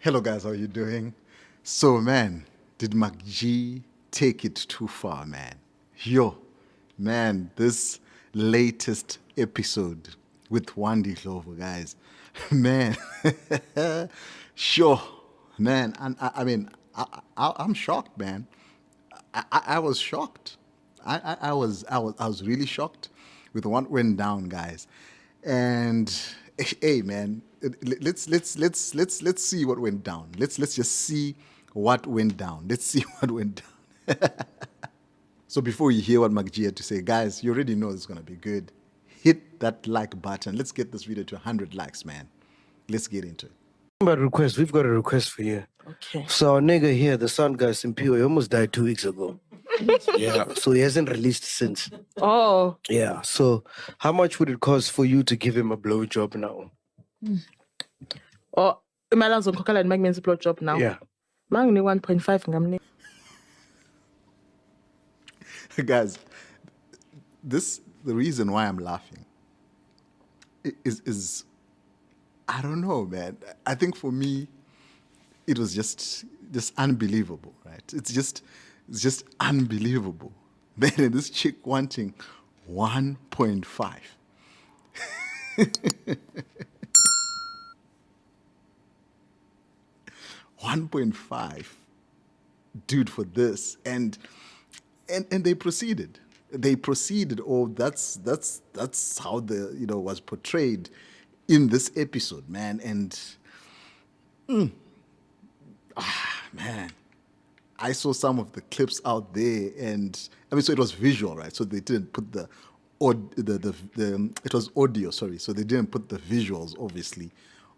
Hello guys, how you doing? So man, did MacG take it too far, man? Yo, man, this latest episode with Wandi Ndlovu, guys, man, sure, man, and I'm shocked, man. I was shocked. I was really shocked with what went down, guys. And hey, man, let's see what went down. Let's just see what went down. Let's see what went down. So before you hear what MacG had to say, guys, you already know it's gonna be good. Hit that like button. Let's get this video to 100 likes, man. Let's get into it. About request, we've got a request for you. Okay. So our nigga here, the sound guy Sbu, he almost died 2 weeks ago. Yeah, so he hasn't released since. Oh, Yeah, so how much would it cost for you to give him a blowjob now? imali azongikhokhela ndimake blow job now. Yeah. Mangine 1.5 ngamnika. Guys, the reason why I'm laughing is I don't know, man. I think for me, it was just unbelievable, right? It's just unbelievable. Man, and this chick wanting 1.5. 1.5, dude, for this, and they proceeded. They proceeded, or that's how the was portrayed in this episode, man. And man, I saw some of the clips out there, and I mean, so it was visual, right? So they didn't put the it was audio, sorry. So they didn't put the visuals, obviously,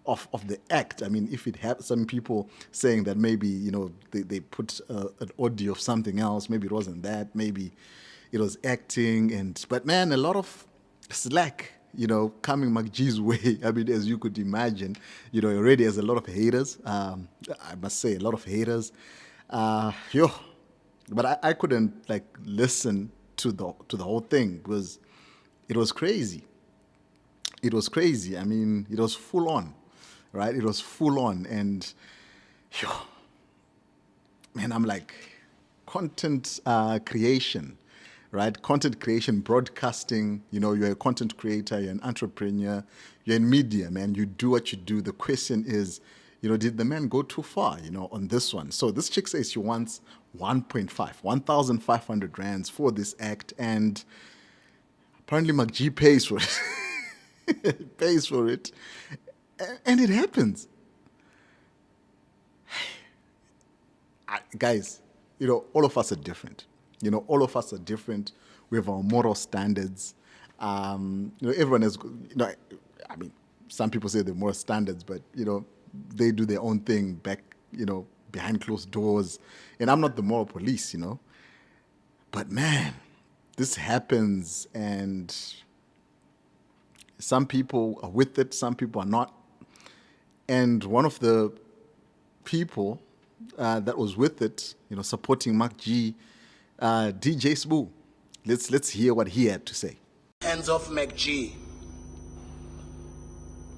of the act. I mean, if it had some people saying that maybe they put an audio of something else, maybe it wasn't that, maybe it was acting, but man, a lot of slack coming MacG's way. I mean, as you could imagine, he already has a lot of haters. I must say, a lot of haters. But I couldn't listen to the whole thing because it was crazy. It was crazy. I mean, it was full on, right? It was full on, and man, I'm like, content creation, right? Content creation, broadcasting. You're a content creator, you're an entrepreneur, you're in media, man. You do what you do. The question is, did the man go too far, on this one? So this chick says she wants 1.5, 1,500 rands for this act, and apparently MacG pays for it. Pays for it, and it happens. Guys, all of us are different. All of us are different. We have our moral standards. Everyone has, I mean, some people say they're moral standards, but, they do their own thing back, behind closed doors. And I'm not the moral police, But man, this happens, and some people are with it, some people are not. And one of the people that was with it, supporting MacG, DJ Sbu. Let's hear what he had to say. Hands off MacG.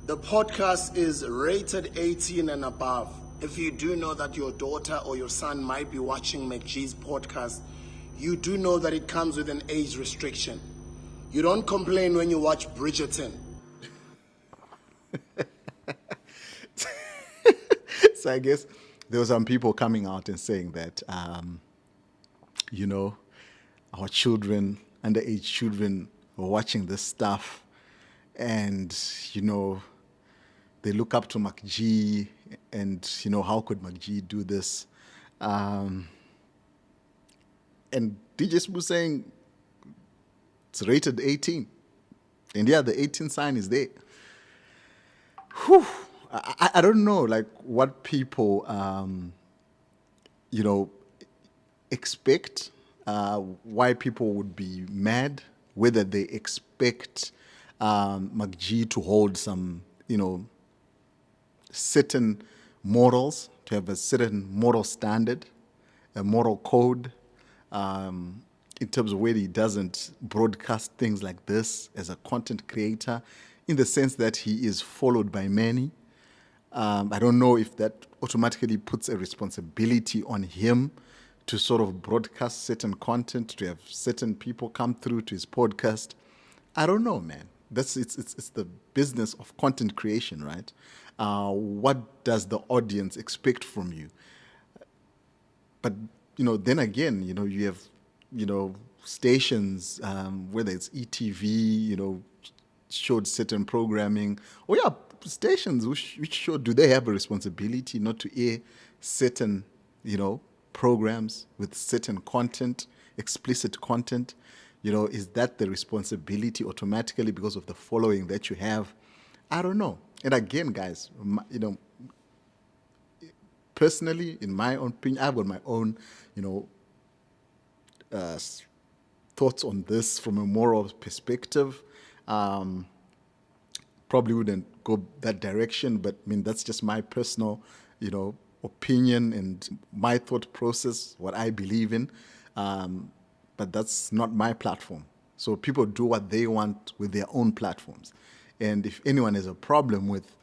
The podcast is rated 18 and above. If you do know that your daughter or your son might be watching MacG's podcast, you do know that it comes with an age restriction. You don't complain when you watch Bridgerton. So I guess there were some people coming out and saying that, our children, underage children, are watching this stuff, and they look up to MacG, and how could MacG do this? And DJ Sbu saying it's rated 18, and yeah, the 18 sign is there. Whew. I don't know, what people, expect, why people would be mad, whether they expect MacG to hold some, certain morals, to have a certain moral standard, a moral code, in terms of where he doesn't broadcast things like this as a content creator, in the sense that he is followed by many. I don't know if that automatically puts a responsibility on him to sort of broadcast certain content, to have certain people come through to his podcast. I don't know, man. It's the business of content creation, right? What does the audience expect from you? But then again, you have stations, whether it's ETV, showed certain programming. Oh yeah, stations which show, do they have a responsibility not to air certain programs with certain content, explicit content? Is that the responsibility automatically because of the following that you have? I don't know. And again, guys, personally, in my own opinion, I've got my own, thoughts on this from a moral perspective. Probably wouldn't go that direction, but I mean, that's just my personal, opinion and my thought process, what I believe in. But that's not my platform. So people do what they want with their own platforms. And if anyone has a problem with,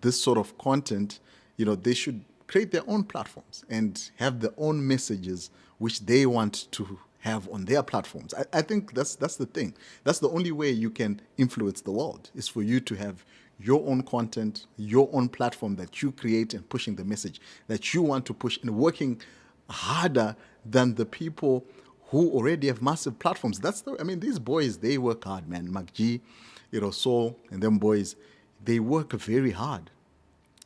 this sort of content, they should create their own platforms and have their own messages which they want to have on their platforms. I think that's the thing. That's the only way you can influence the world, is for you to have your own content, your own platform that you create, and pushing the message that you want to push, and working harder than the people who already have massive platforms. These boys, they work hard, man. MacG, Soul, and them boys, they work very hard.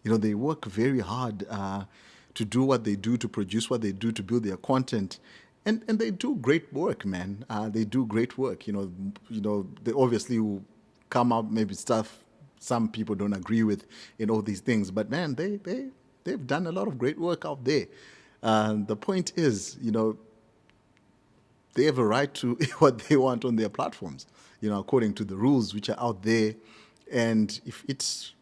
They work very hard to do what they do, to produce what they do, to build their content. And they do great work, man. They do great work. They obviously will come out maybe stuff some people don't agree with in all these things. But man, they've done a lot of great work out there. The point is, they have a right to what they want on their platforms, according to the rules which are out there. And if it's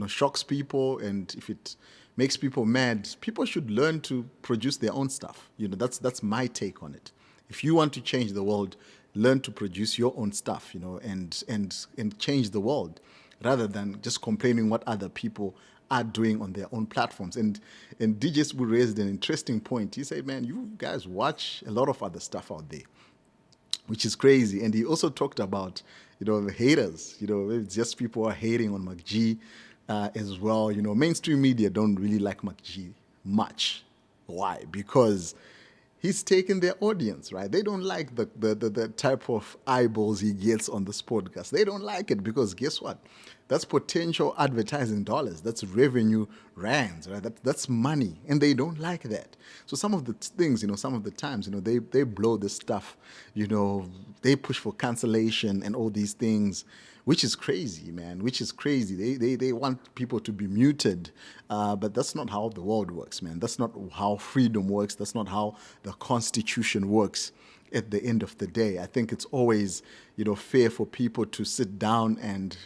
shocks people, and if it makes people mad, people should learn to produce their own stuff. That's my take on it. If you want to change the world, learn to produce your own stuff, and change the world, rather than just complaining what other people are doing on their own platforms. And DJ Sbu raised an interesting point. He said, man, you guys watch a lot of other stuff out there, which is crazy. And he also talked about, the haters. It's just people are hating on MacG as well. Mainstream media don't really like MacG much. Why? Because he's taken their audience, right? They don't like the type of eyeballs he gets on this podcast. They don't like it because guess what? That's potential advertising dollars. That's revenue rands, right? That's money, and they don't like that. So some of the things, some of the times, they blow this stuff, they push for cancellation and all these things, which is crazy, man, which is crazy. They want people to be muted, but that's not how the world works, man. That's not how freedom works. That's not how the Constitution works at the end of the day. I think it's always, fair for people to sit down and,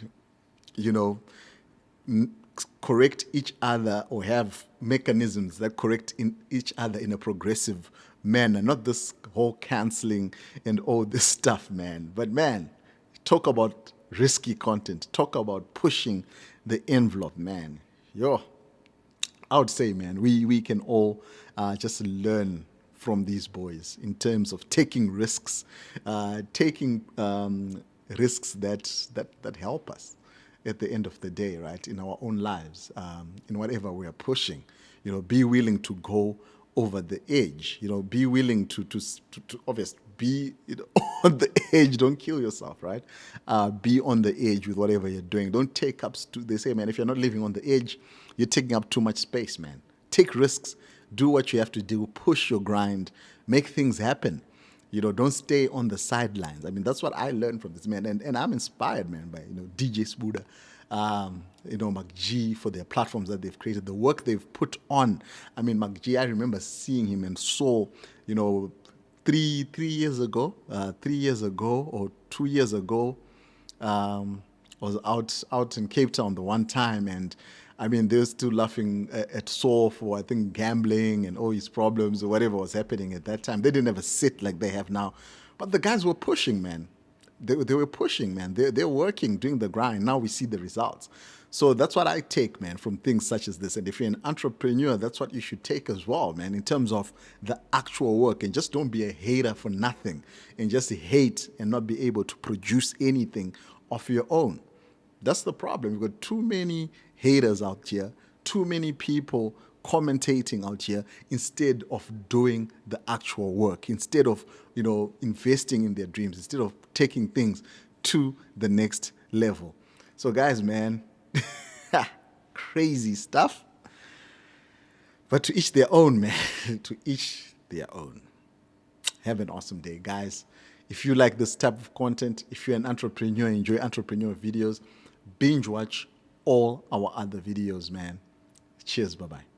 correct each other, or have mechanisms that correct each other in a progressive manner, not this whole canceling and all this stuff, man. But man, talk about risky content, talk about pushing the envelope, man. I would say, man, we can all just learn from these boys in terms of taking risks, risks that help us at the end of the day, right, in our own lives, in whatever we are pushing. Be willing to go over the edge. Be willing to obviously be on the edge. Don't kill yourself, right? Be on the edge with whatever you're doing. Don't take up. They say, man, if you're not living on the edge, you're taking up too much space, man. Take risks. Do what you have to do. Push your grind. Make things happen. Don't stay on the sidelines. That's what I learned from this, man. And I'm inspired, man, by, DJ Sbu, MacG, for their platforms that they've created, the work they've put on. MacG, I remember seeing him and saw, 3 years ago, or 2 years ago, was out in Cape Town the one time, and they were still laughing at Saul for, I think, gambling and all his problems or whatever was happening at that time. They didn't have a sit like they have now. But the guys were pushing, man. They were pushing, man. They're working, doing the grind. Now we see the results. So that's what I take, man, from things such as this. And if you're an entrepreneur, that's what you should take as well, man, in terms of the actual work. And just don't be a hater for nothing and just hate and not be able to produce anything of your own. That's the problem. We've got too many haters out here, too many people commentating out here instead of doing the actual work, instead of, investing in their dreams, instead of taking things to the next level. So guys, man, crazy stuff. But to each their own, man. To each their own. Have an awesome day, guys. If you like this type of content, if you're an entrepreneur, enjoy entrepreneur videos, binge watch all our other videos, man. Cheers. Bye-bye.